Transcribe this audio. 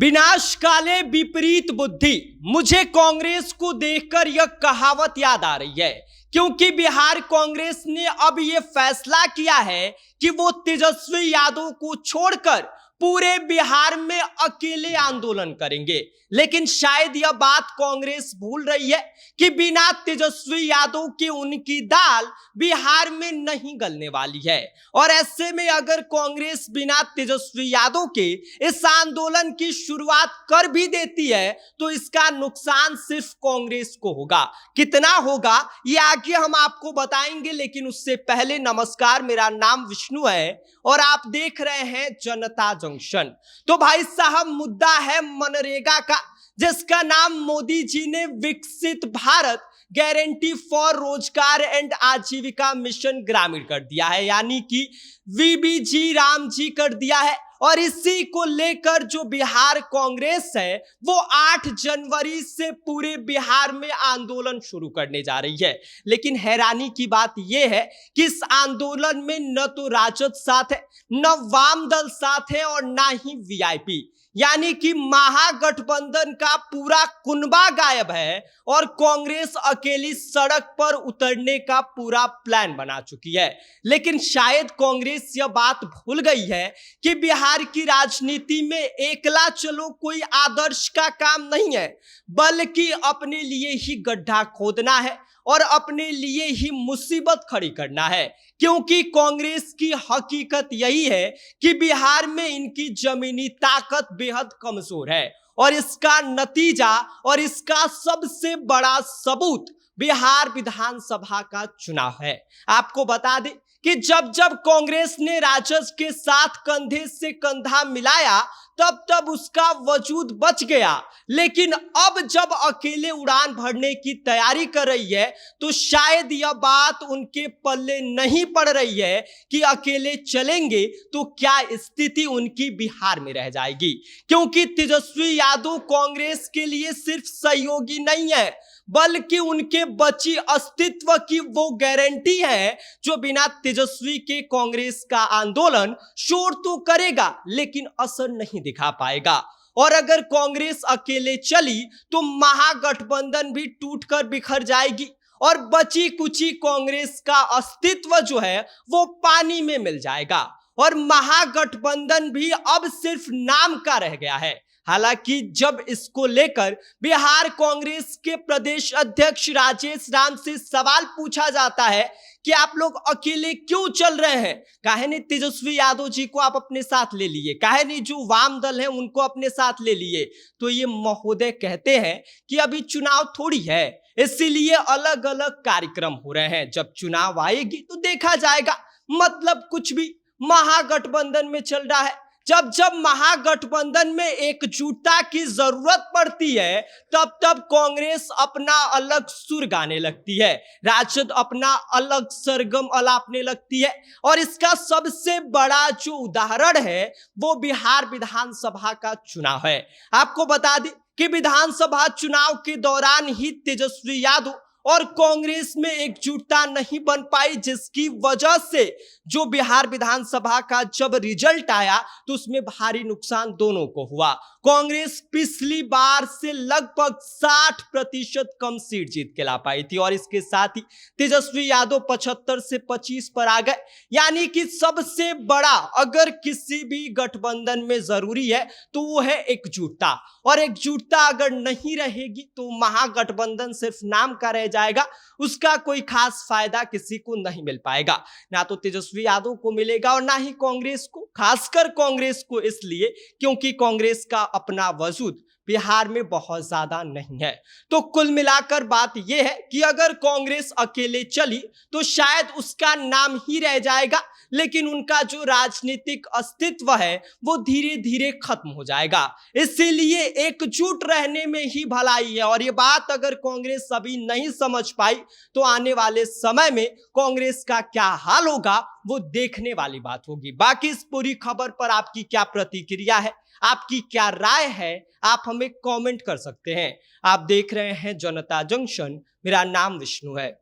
विनाश काले विपरीत बुद्धि। मुझे कांग्रेस को देखकर यह कहावत याद आ रही है, क्योंकि बिहार कांग्रेस ने अब यह फैसला किया है कि वो तेजस्वी यादव को छोड़कर पूरे बिहार में अकेले आंदोलन करेंगे। लेकिन शायद यह बात कांग्रेस भूल रही है कि बिना तेजस्वी यादव के उनकी दाल बिहार में नहीं गलने वाली है। और ऐसे में अगर कांग्रेस बिना तेजस्वी यादव के इस आंदोलन की शुरुआत कर भी देती है तो इसका नुकसान सिर्फ कांग्रेस को होगा। कितना होगा ये आगे हम आपको बताएंगे, लेकिन उससे पहले नमस्कार, मेरा नाम विष्णु है और आप देख रहे हैं जनता जंक्शन। तो भाई साहब, मुद्दा है मनरेगा का, जिसका नाम मोदी जी ने विकसित भारत गारंटी फॉर रोजगार एंड आजीविका मिशन ग्रामीण कर दिया है, यानी कि वीबीजी राम जी कर दिया है। और इसी को लेकर जो बिहार कांग्रेस है वो 8 जनवरी से पूरे बिहार में आंदोलन शुरू करने जा रही है। लेकिन हैरानी की बात यह है कि इस आंदोलन में न तो राजद साथ है, न वाम दल साथ है और ना ही वीआईपी, यानी कि महागठबंधन का पूरा कुनबा गायब है और कांग्रेस अकेली सड़क पर उतरने का पूरा प्लान बना चुकी है। लेकिन शायद कांग्रेस यह बात भूल गई है कि बिहार की राजनीति में एकला चलो कोई आदर्श का काम नहीं है, बल्कि अपने लिए ही गड्ढा खोदना है और अपने लिए ही मुसीबत खड़ी करना है। क्योंकि कांग्रेस की हकीकत यही है कि बिहार में इनकी जमीनी ताकत बेहद कमजोर है और इसका नतीजा और इसका सबसे बड़ा सबूत बिहार विधानसभा का चुनाव है। आपको बता दें कि जब जब कांग्रेस ने राजद के साथ कंधे से कंधा मिलाया तब तब उसका वजूद बच गया, लेकिन अब जब अकेले उड़ान भरने की तैयारी कर रही है तो शायद यह बात उनके पल्ले नहीं पड़ रही है कि अकेले चलेंगे तो क्या स्थिति उनकी बिहार में रह जाएगी। क्योंकि तेजस्वी यादव कांग्रेस के लिए सिर्फ सहयोगी नहीं है, बल्कि उनके बची अस्तित्व की वो गारंटी है जो बिना तेजस्वी के कांग्रेस का आंदोलन शोर तो करेगा लेकिन असर नहीं दिखा पाएगा। और अगर कांग्रेस अकेले चली तो महागठबंधन भी टूटकर बिखर जाएगी और बची कुची कांग्रेस का अस्तित्व जो है वो पानी में मिल जाएगा और महागठबंधन भी अब सिर्फ नाम का रह गया है। हालांकि जब इसको लेकर बिहार कांग्रेस के प्रदेश अध्यक्ष राजेश राम से सवाल पूछा जाता है कि आप लोग अकेले क्यों चल रहे हैं, काहे नहीं तेजस्वी यादव जी को आप अपने साथ ले लिए, काहे नहीं जो वाम दल है उनको अपने साथ ले लिए, तो ये महोदय कहते हैं कि अभी चुनाव थोड़ी है, इसीलिए अलग अलग कार्यक्रम हो रहे हैं, जब चुनाव आएगी तो देखा जाएगा। मतलब कुछ भी महागठबंधन में चल रहा है। जब जब महागठबंधन में एकजुटता की जरूरत पड़ती है तब तब कांग्रेस अपना अलग सुर गाने लगती है, राजद अपना अलग सरगम अलापने लगती है। और इसका सबसे बड़ा जो उदाहरण है वो बिहार विधानसभा का चुनाव है। आपको बता दें कि विधानसभा चुनाव के दौरान ही तेजस्वी यादव और कांग्रेस में एकजुटता नहीं बन पाई, जिसकी वजह से जो बिहार विधानसभा का जब रिजल्ट आया तो उसमें भारी नुकसान दोनों को हुआ। कांग्रेस पिछली बार से लगभग 60% कम सीट जीत के ला पाई थी और इसके साथ ही तेजस्वी यादव 75 से 25 पर आ गए। यानी कि सबसे बड़ा अगर किसी भी गठबंधन में जरूरी है तो वो है एकजुटता, और एकजुटता अगर नहीं रहेगी तो महागठबंधन सिर्फ नाम का रह जाएगा, उसका कोई खास फायदा किसी को नहीं मिल पाएगा, ना तो तेजस्वी यादव को मिलेगा और ना ही कांग्रेस को। खासकर कांग्रेस को इसलिए क्योंकि कांग्रेस का अपना वजूद बिहार में बहुत ज्यादा नहीं है। तो कुल मिलाकर बात यह है कि अगर कांग्रेस अकेले चली तो शायद उसका नाम ही रह जाएगा, लेकिन उनका जो राजनीतिक अस्तित्व है वो धीरे धीरे खत्म हो जाएगा। इसीलिए एकजुट रहने में ही भलाई है और ये बात अगर कांग्रेस अभी नहीं समझ पाई तो आने वाले समय में कांग्रेस का क्या हाल होगा वो देखने वाली बात होगी। बाकी इस पूरी खबर पर आपकी क्या प्रतिक्रिया है, आपकी क्या राय है, आप हमें कमेंट कर सकते हैं। आप देख रहे हैं जनता जंक्शन, मेरा नाम विष्णु है।